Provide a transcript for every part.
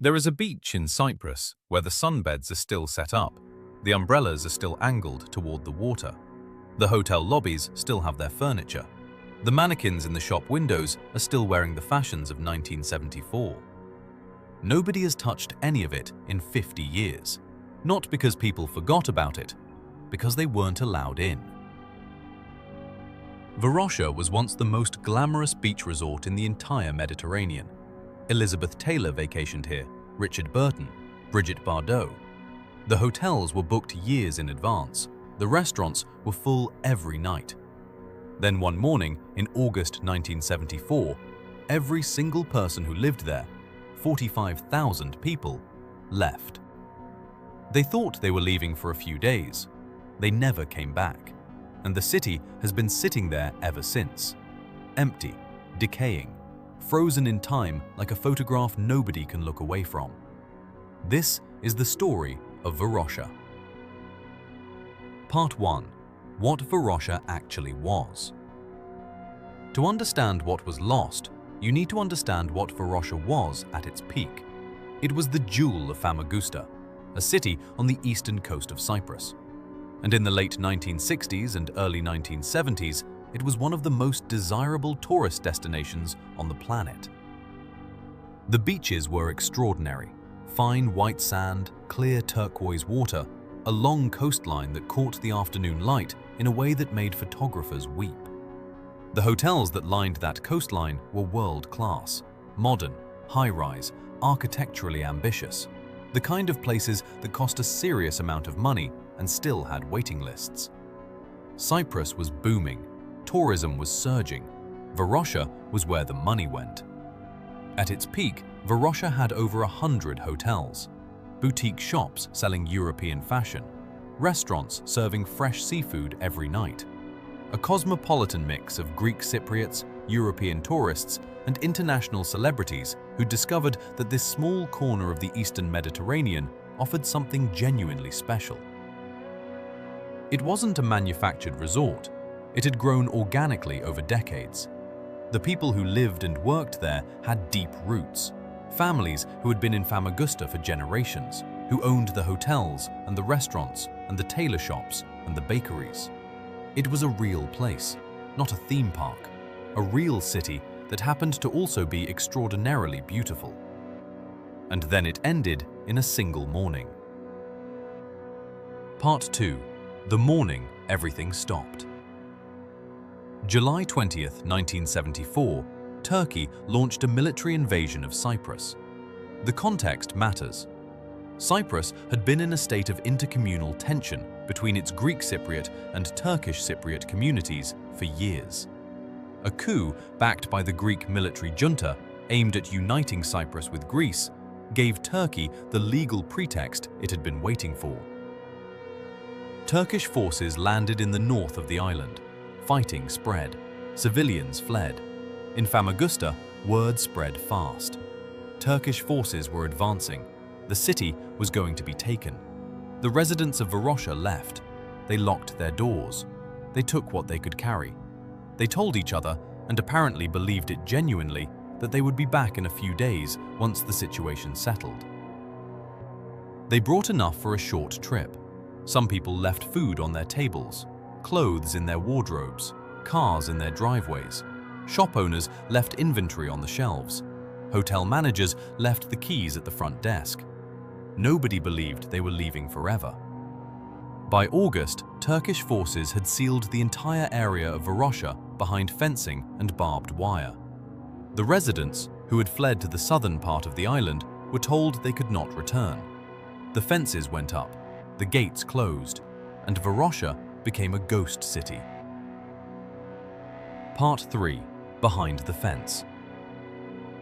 There is a beach in Cyprus where the sunbeds are still set up. The umbrellas are still angled toward the water. The hotel lobbies still have their furniture. The mannequins in the shop windows are still wearing the fashions of 1974. Nobody has touched any of it in 50 years. Not because people forgot about it, because they weren't allowed in. Varosha was once the most glamorous beach resort in the entire Mediterranean. Elizabeth Taylor vacationed here, Richard Burton, Brigitte Bardot. The hotels were booked years in advance. The restaurants were full every night. Then one morning, in August 1974, every single person who lived there, 45,000 people, left. They thought they were leaving for a few days. They never came back, and the city has been sitting there ever since. Empty, decaying, frozen in time like a photograph nobody can look away from. This is the story of Varosha. Part 1. What Varosha actually was. To understand what was lost, you need to understand what Varosha was at its peak. It was the jewel of Famagusta, a city on the eastern coast of Cyprus. And in the late 1960s and early 1970s, it was one of the most desirable tourist destinations on the planet. The beaches were extraordinary. Fine white sand, clear turquoise water, a long coastline that caught the afternoon light in a way that made photographers weep. The hotels that lined that coastline were world-class, modern, high-rise, architecturally ambitious, the kind of places that cost a serious amount of money and still had waiting lists. Cyprus was booming, tourism was surging, Varosha was where the money went. At its peak, Varosha had over 100 hotels, boutique shops selling European fashion, restaurants serving fresh seafood every night, a cosmopolitan mix of Greek Cypriots, European tourists, and international celebrities who discovered that this small corner of the Eastern Mediterranean offered something genuinely special. It wasn't a manufactured resort. It had grown organically over decades. The people who lived and worked there had deep roots, families who had been in Famagusta for generations, who owned the hotels and the restaurants and the tailor shops and the bakeries. It was a real place, not a theme park, a real city that happened to also be extraordinarily beautiful. And then it ended in a single morning. Part 2. The morning everything stopped. July 20th, 1974, Turkey launched a military invasion of Cyprus. The context matters. Cyprus had been in a state of intercommunal tension between its Greek Cypriot and Turkish Cypriot communities for years. A coup backed by the Greek military junta, aimed at uniting Cyprus with Greece, gave Turkey the legal pretext it had been waiting for. Turkish forces landed in the north of the island. Fighting spread. Civilians fled. In Famagusta, word spread fast. Turkish forces were advancing. The city was going to be taken. The residents of Varosha left. They locked their doors. They took what they could carry. They told each other, and apparently believed it genuinely, that they would be back in a few days once the situation settled. They brought enough for a short trip. Some people left food on their tables, clothes in their wardrobes, cars in their driveways. Shop owners left inventory on the shelves. Hotel managers left the keys at the front desk. Nobody believed they were leaving forever. By August, Turkish forces had sealed the entire area of Varosha behind fencing and barbed wire. The residents, who had fled to the southern part of the island, were told they could not return. The fences went up, the gates closed, and Varosha became a ghost city. Part 3. Behind the fence.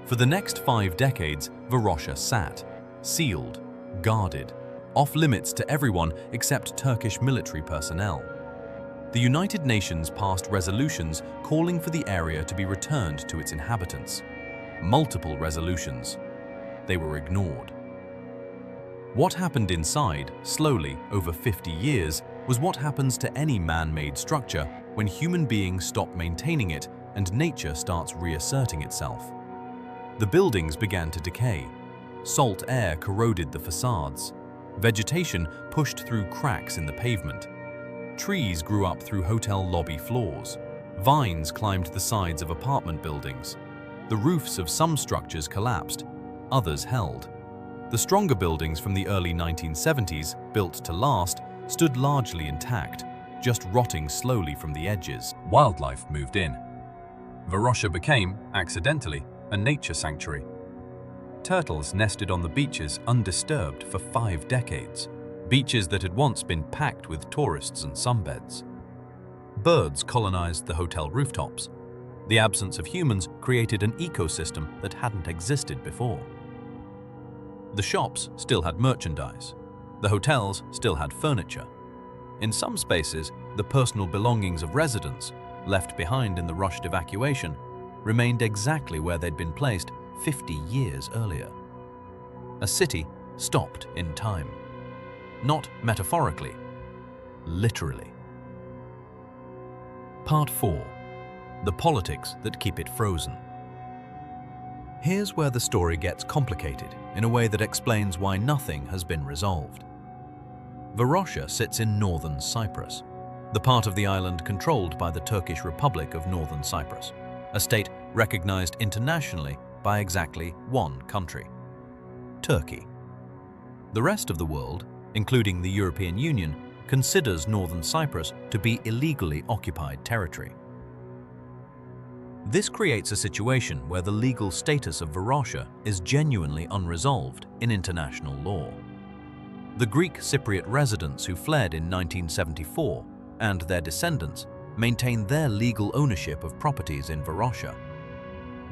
For the next 5 decades, Varosha sat, sealed, guarded, off limits to everyone except Turkish military personnel. The United Nations passed resolutions calling for the area to be returned to its inhabitants. Multiple resolutions. They were ignored. What happened inside, slowly, over 50 years, was what happens to any man-made structure when human beings stop maintaining it and nature starts reasserting itself. The buildings began to decay. Salt air corroded the facades. Vegetation pushed through cracks in the pavement. Trees grew up through hotel lobby floors. Vines climbed the sides of apartment buildings. The roofs of some structures collapsed, others held. The stronger buildings from the early 1970s, built to last, stood largely intact, just rotting slowly from the edges. Wildlife moved in. Varosha became, accidentally, a nature sanctuary. Turtles nested on the beaches undisturbed for 5 decades, beaches that had once been packed with tourists and sunbeds. Birds colonized the hotel rooftops. The absence of humans created an ecosystem that hadn't existed before. The shops still had merchandise. The hotels still had furniture. In some spaces, the personal belongings of residents, left behind in the rushed evacuation, remained exactly where they'd been placed 50 years earlier. A city stopped in time. Not metaphorically, literally. Part 4. The politics that keep it frozen. Here's where the story gets complicated in a way that explains why nothing has been resolved. Varosha sits in northern Cyprus, the part of the island controlled by the Turkish Republic of Northern Cyprus, a state recognized internationally by exactly one country: Turkey. The rest of the world, including the European Union, considers northern Cyprus to be illegally occupied territory. This creates a situation where the legal status of Varosha is genuinely unresolved in international law. The Greek Cypriot residents who fled in 1974 and their descendants maintain their legal ownership of properties in Varosha.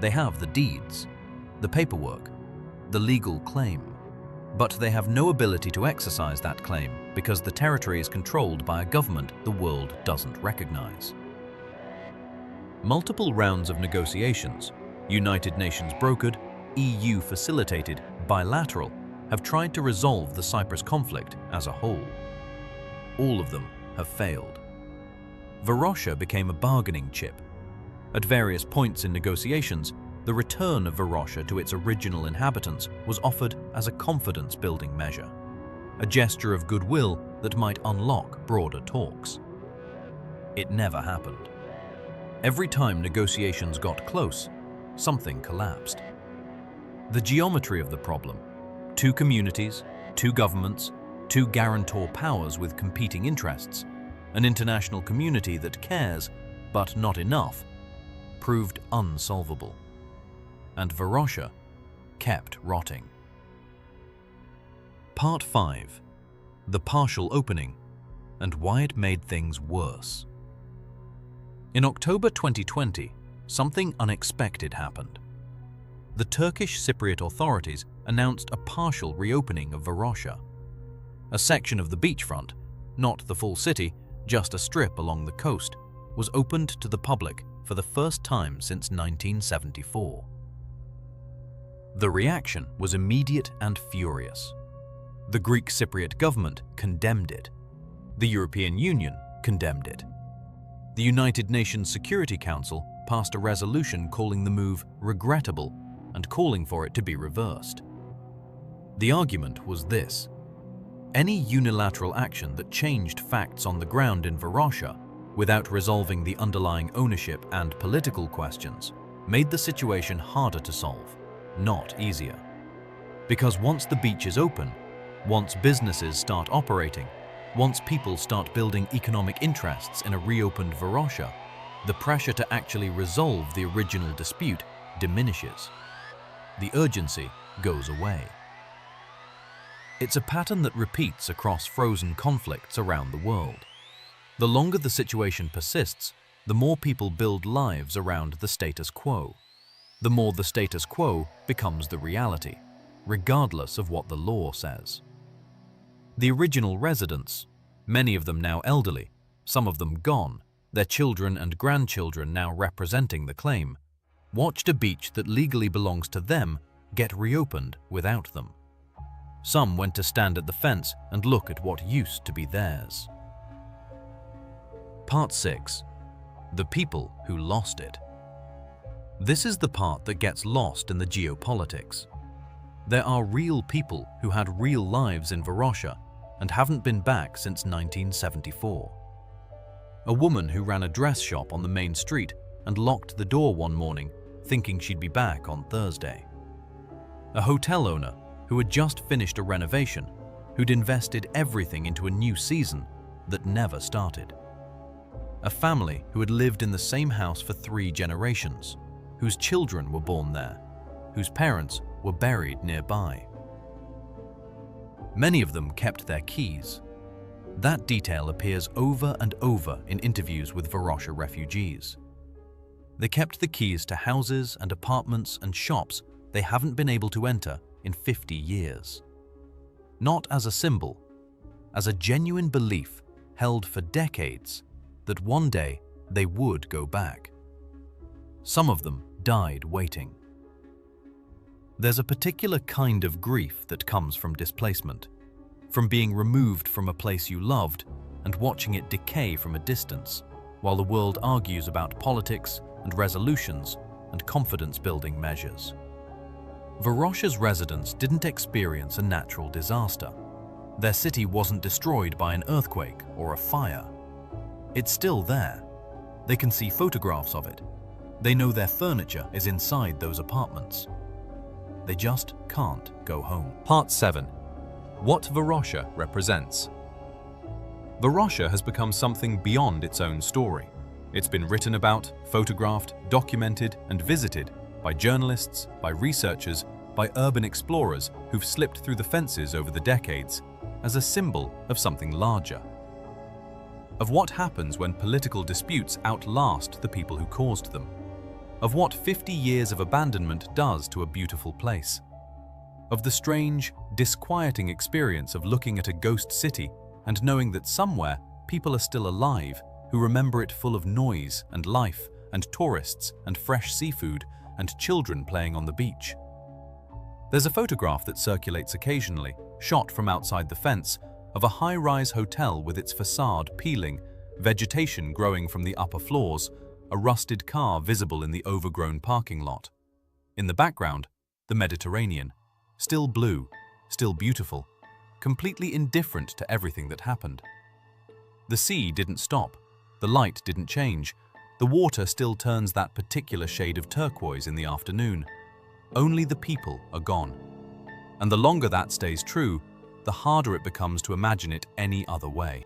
They have the deeds, the paperwork, the legal claim, but they have no ability to exercise that claim because the territory is controlled by a government the world doesn't recognize. Multiple rounds of negotiations, United Nations brokered, EU facilitated, bilateral, have tried to resolve the Cyprus conflict as a whole. All of them have failed. Varosha became a bargaining chip. At various points in negotiations, the return of Varosha to its original inhabitants was offered as a confidence-building measure, a gesture of goodwill that might unlock broader talks. It never happened. Every time negotiations got close, something collapsed. The geometry of the problem: 2 communities, 2 governments, 2 guarantor powers with competing interests, an international community that cares, but not enough, proved unsolvable. And Varosha kept rotting. Part 5. The partial opening and why it made things worse. In October 2020, something unexpected happened. The Turkish Cypriot authorities announced a partial reopening of Varosha. A section of the beachfront, not the full city, just a strip along the coast, was opened to the public for the first time since 1974. The reaction was immediate and furious. The Greek Cypriot government condemned it. The European Union condemned it. The United Nations Security Council passed a resolution calling the move regrettable and calling for it to be reversed. The argument was this: any unilateral action that changed facts on the ground in Varosha without resolving the underlying ownership and political questions made the situation harder to solve, not easier. Because once the beach is open, once businesses start operating, once people start building economic interests in a reopened Varosha, the pressure to actually resolve the original dispute diminishes. The urgency goes away. It's a pattern that repeats across frozen conflicts around the world. The longer the situation persists, the more people build lives around the status quo. The more the status quo becomes the reality, regardless of what the law says. The original residents, many of them now elderly, some of them gone, their children and grandchildren now representing the claim, watched a beach that legally belongs to them get reopened without them. Some went to stand at the fence and look at what used to be theirs. Part 6. The people who lost it. This is the part that gets lost in the geopolitics. There are real people who had real lives in Varosha and haven't been back since 1974. A woman who ran a dress shop on the main street and locked the door one morning, thinking she'd be back on Thursday. A hotel owner who had just finished a renovation, who'd invested everything into a new season that never started. A family who had lived in the same house for 3 generations, whose children were born there, whose parents were buried nearby. Many of them kept their keys. That detail appears over and over in interviews with Varosha refugees. They kept the keys to houses and apartments and shops they haven't been able to enter in 50 years. Not as a symbol, as a genuine belief held for decades that one day they would go back. Some of them died waiting. There's a particular kind of grief that comes from displacement, from being removed from a place you loved and watching it decay from a distance, while the world argues about politics and resolutions and confidence-building measures. Varosha's residents didn't experience a natural disaster. Their city wasn't destroyed by an earthquake or a fire. It's still there. They can see photographs of it. They know their furniture is inside those apartments. They just can't go home. Part 7. What Varosha represents. Varosha has become something beyond its own story. It's been written about, photographed, documented, and visited by journalists, by researchers, by urban explorers who've slipped through the fences over the decades as a symbol of something larger. Of what happens when political disputes outlast the people who caused them. Of what 50 years of abandonment does to a beautiful place. Of the strange, disquieting experience of looking at a ghost city and knowing that somewhere people are still alive who remember it full of noise and life and tourists and fresh seafood and children playing on the beach. There's a photograph that circulates occasionally, shot from outside the fence, of a high-rise hotel with its facade peeling, vegetation growing from the upper floors, a rusted car visible in the overgrown parking lot. In the background, the Mediterranean, still blue, still beautiful, completely indifferent to everything that happened. The sea didn't stop, the light didn't change, the water still turns that particular shade of turquoise in the afternoon. Only the people are gone. And the longer that stays true, the harder it becomes to imagine it any other way.